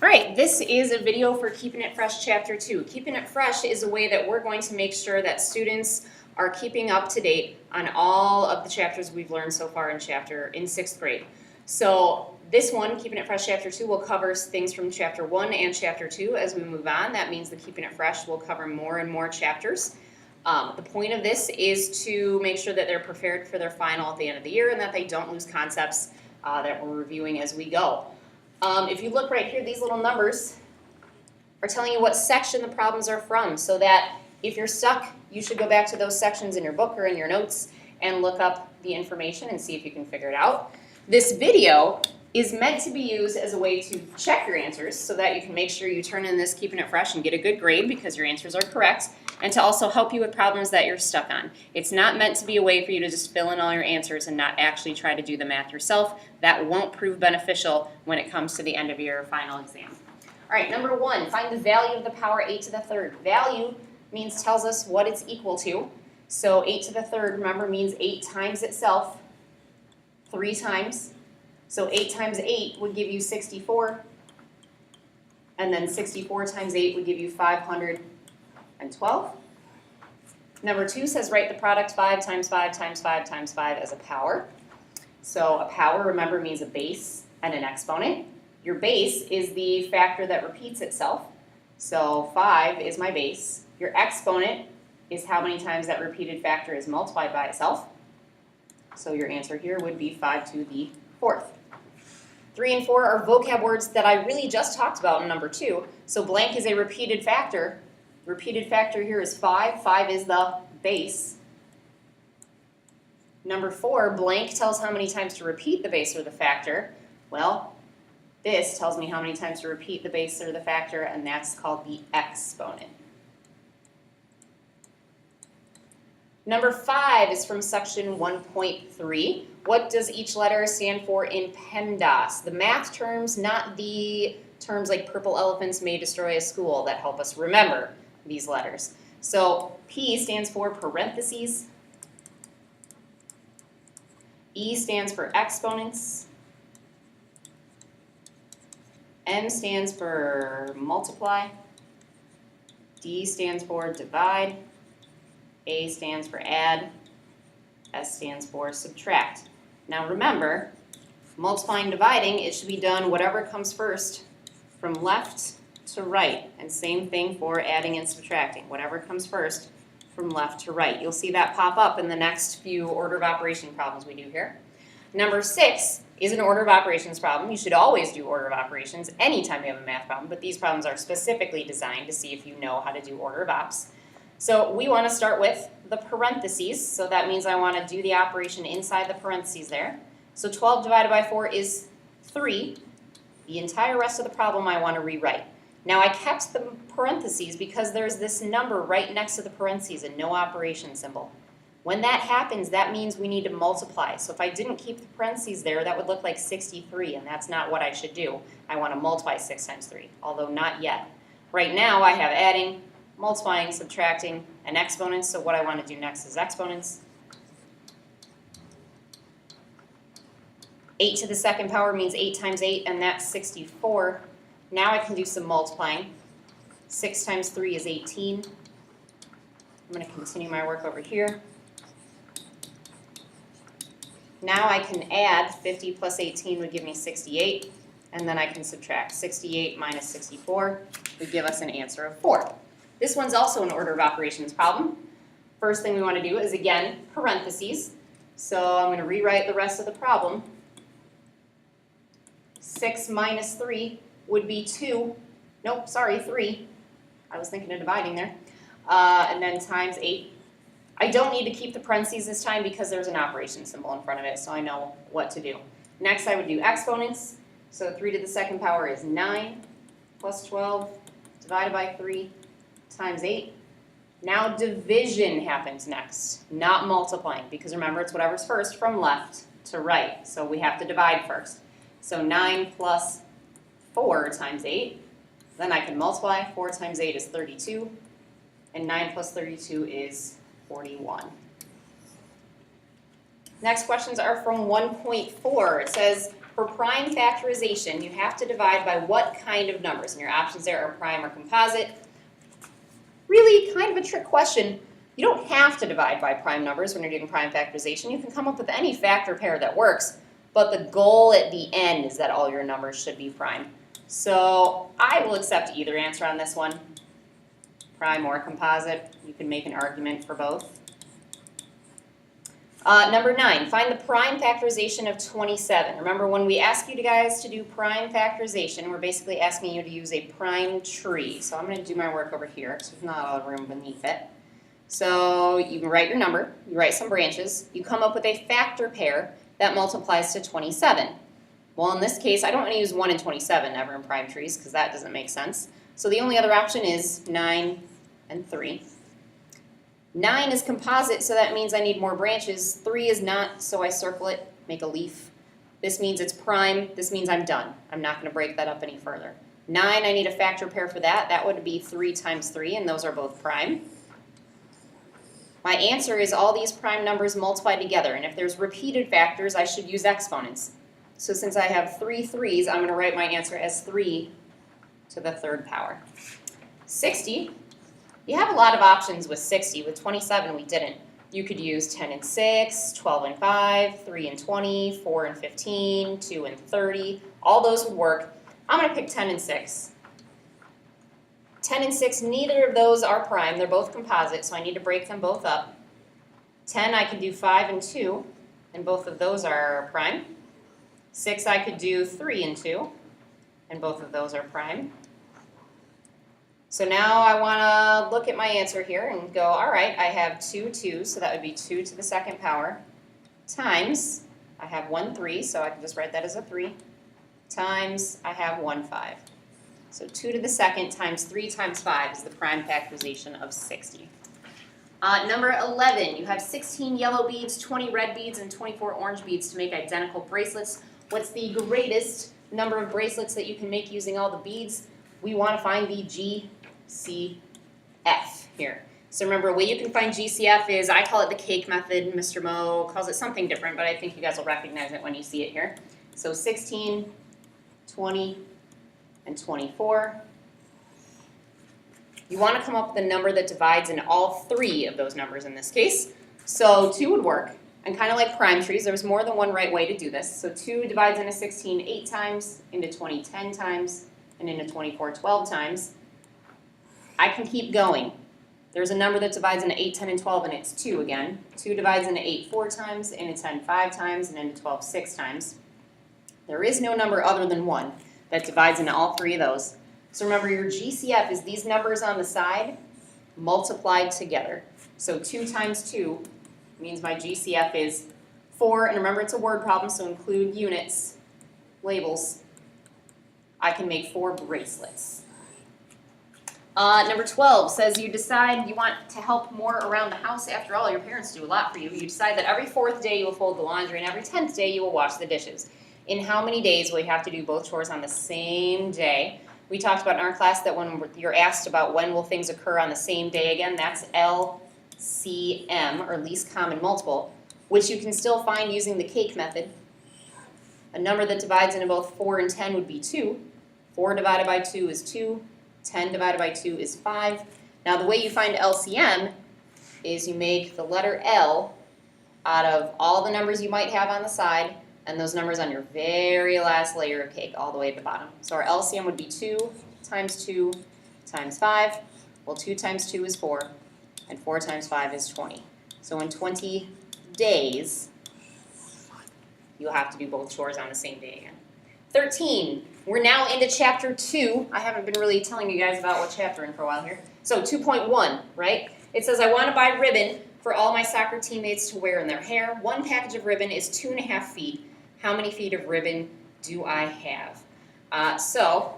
All right, this is a video for Keeping It Fresh Chapter 2. Keeping It Fresh is a way that we're going to make sure that students are keeping up to date on all of the chapters we've learned so far in 6th grade. So this one, Keeping It Fresh Chapter 2, will cover things from Chapter 1 and Chapter 2 as we move on. That means the Keeping It Fresh will cover more and more chapters. The point of this is to make sure that they're prepared for their final at the end of the year and that they don't lose concepts that we're reviewing as we go. If you look right here, these little numbers are telling you what section the problems are from, so that if you're stuck, you should go back to those sections in your book or in your notes and look up the information and see if you can figure it out. This video is meant to be used as a way to check your answers so that you can make sure you turn in this Keeping It Fresh and get a good grade because your answers are correct, and to also help you with problems that you're stuck on. It's not meant to be a way for you to just fill in all your answers and not actually try to do the math yourself. That won't prove beneficial when it comes to the end of your final exam. All right, number 1, find the value of the power 8 to the third. Value tells us what it's equal to. So 8 to the third, remember, means 8 times itself 3 times. So 8 times 8 would give you 64. And then 64 times 8 would give you 512. Number 2 says write the product 5 times 5 times 5 times 5 as a power. So a power, remember, means a base and an exponent. Your base is the factor that repeats itself. So 5 is my base. Your exponent is how many times that repeated factor is multiplied by itself. So your answer here would be 5 to the 4th. 3 and 4 are vocab words that I really just talked about in number 2. So blank is a repeated factor. Repeated factor here is 5. 5 is the base. Number 4, blank tells how many times to repeat the base or the factor. Well, this tells me how many times to repeat the base or the factor, and that's called the exponent. Number 5 is from section 1.3. What does each letter stand for in PEMDAS? The math terms, not the terms like purple elephants may destroy a school that help us remember these letters. So P stands for parentheses. E stands for exponents. M stands for multiply. D stands for divide. A stands for add. S stands for subtract. Now remember, multiplying, dividing, it should be done whatever comes first from left to right. And same thing for adding and subtracting, whatever comes first from left to right. You'll see that pop up in the next few order of operation problems we do here. Number 6 is an order of operations problem. You should always do order of operations anytime you have a math problem, but these problems are specifically designed to see if you know how to do order of ops. So we want to start with the parentheses, so that means I want to do the operation inside the parentheses there. So 12 divided by 4 is 3. The entire rest of the problem I want to rewrite. Now I kept the parentheses because there's this number right next to the parentheses, a no operation symbol. When that happens, that means we need to multiply. So if I didn't keep the parentheses there, that would look like 63, and that's not what I should do. I want to multiply 6 times 3, although not yet. Right now I have adding, multiplying, subtracting, and exponents, so what I want to do next is exponents. 8 to the second power means 8 times 8, and that's 64. Now I can do some multiplying. 6 times 3 is 18. I'm going to continue my work over here. Now I can add 50 plus 18 would give me 68, and then I can subtract. 68 minus 64 would give us an answer of 4. This one's also an order of operations problem. First thing we want to do is, again, parentheses. So I'm going to rewrite the rest of the problem. 6 minus 3 would be 2. Nope, sorry, 3. I was thinking of dividing there. And then times 8. I don't need to keep the parentheses this time because there's an operation symbol in front of it, so I know what to do. Next, I would do exponents. So 3 to the second power is 9 plus 12 divided by 3 times 8. Now division happens next, not multiplying, because remember, it's whatever's first from left to right. So we have to divide first. So 9 plus 4 times 8. Then I can multiply. 4 times 8 is 32. And 9 plus 32 is 41. Next questions are from 1.4. It says, For prime factorization, you have to divide by what kind of numbers? And your options there are prime or composite. Really kind of a trick question. You don't have to divide by prime numbers when you're doing prime factorization. You can come up with any factor pair that works, but the goal at the end is that all your numbers should be prime. So I will accept either answer on this one, prime or composite. You can make an argument for both. Number 9, find the prime factorization of 27. Remember, when we ask you guys to do prime factorization, we're basically asking you to use a prime tree. So I'm going to do my work over here because there's not a lot of room beneath it. So you can write your number, you write some branches, you come up with a factor pair that multiplies to 27. Well, in this case, I don't want to use 1 and 27 ever in prime trees because that doesn't make sense. So the only other option is 9 and 3. 9 is composite, so that means I need more branches. 3 is not, so I circle it, make a leaf. This means it's prime. This means I'm done. I'm not going to break that up any further. 9, I need a factor pair for that. That would be 3 times 3, and those are both prime. My answer is all these prime numbers multiplied together, and if there's repeated factors, I should use exponents. So since I have 3 3s, I'm going to write my answer as 3 to the 3rd power. 60. You have a lot of options with 60. With 27, we didn't. You could use 10 and 6, 12 and 5, 3 and 20, 4 and 15, 2 and 30. All those would work. I'm going to pick 10 and 6. 10 and 6, neither of those are prime. They're both composite, so I need to break them both up. 10, I could do 5 and 2, and both of those are prime. 6, I could do 3 and 2, and both of those are prime. So now I want to look at my answer here and go, all right, I have 2 2s, so that would be 2 to the 2nd power, times, I have 1 3, so I can just write that as a 3, times, I have 1 5. So 2 to the 2nd times 3 times 5 is the prime factorization of 60. Number 11, you have 16 yellow beads, 20 red beads, and 24 orange beads to make identical bracelets. What's the greatest number of bracelets that you can make using all the beads? We want to find the GCF here. So remember, a way you can find GCF is, I call it the cake method, Mr. Mo calls it something different, but I think you guys will recognize it when you see it here. So 16, 20, and 24. You want to come up with a number that divides in all 3 of those numbers in this case. So 2 would work. And kind of like prime trees, there's more than one right way to do this. So 2 divides into 16 8 times, into 20 10 times, and into 24 12 times. I can keep going. There's a number that divides into 8, 10, and 12, and it's 2 again. 2 divides into 8 4 times, into 10 5 times, and into 12 6 times. There is no number other than 1 that divides into all 3 of those. So remember, your GCF is these numbers on the side multiplied together. So 2 times 2 means my GCF is 4, and remember it's a word problem, so include units, labels. I can make 4 bracelets. Number 12 says you decide you want to help more around the house. After all, your parents do a lot for you. You decide that every 4th day you will fold the laundry, and every 10th day you will wash the dishes. In how many days will you have to do both chores on the same day? We talked about in our class that when you're asked about when will things occur on the same day again, that's LCM, or least common multiple, which you can still find using the cake method. A number that divides into both 4 and 10 would be 2. 4 divided by 2 is 2. 10 divided by 2 is 5. Now the way you find LCM is you make the letter L out of all the numbers you might have on the side and those numbers on your very last layer of cake all the way at the bottom. So our LCM would be 2 times 2 times 5. Well, 2 times 2 is 4, and 4 times 5 is 20. So in 20 days, you'll have to do both chores on the same day again. 13, we're now into chapter 2. I haven't been really telling you guys about what chapter in for a while here. So 2.1, right? It says, I want to buy ribbon for all my soccer teammates to wear in their hair. 1 package of ribbon is 2.5 feet. How many feet of ribbon do I have? So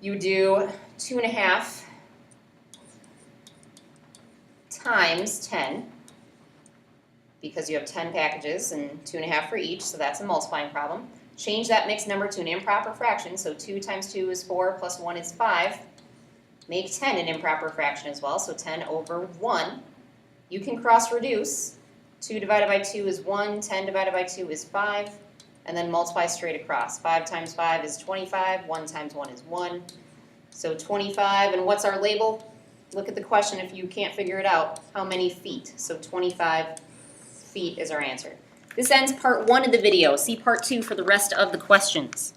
you do 2.5 times 10, because you have 10 packages and 2.5 for each, so that's a multiplying problem. Change that mixed number to an improper fraction, so 2 times 2 is 4, plus 1 is 5. Make 10 an improper fraction as well, so 10 over 1. You can cross reduce. 2 divided by 2 is 1, 10 divided by 2 is 5, and then multiply straight across. 5 times 5 is 25, 1 times 1 is 1. So 25, and what's our label? Look at the question if you can't figure it out. How many feet? So 25 feet is our answer. This ends part 1 of the video. See part 2 for the rest of the questions.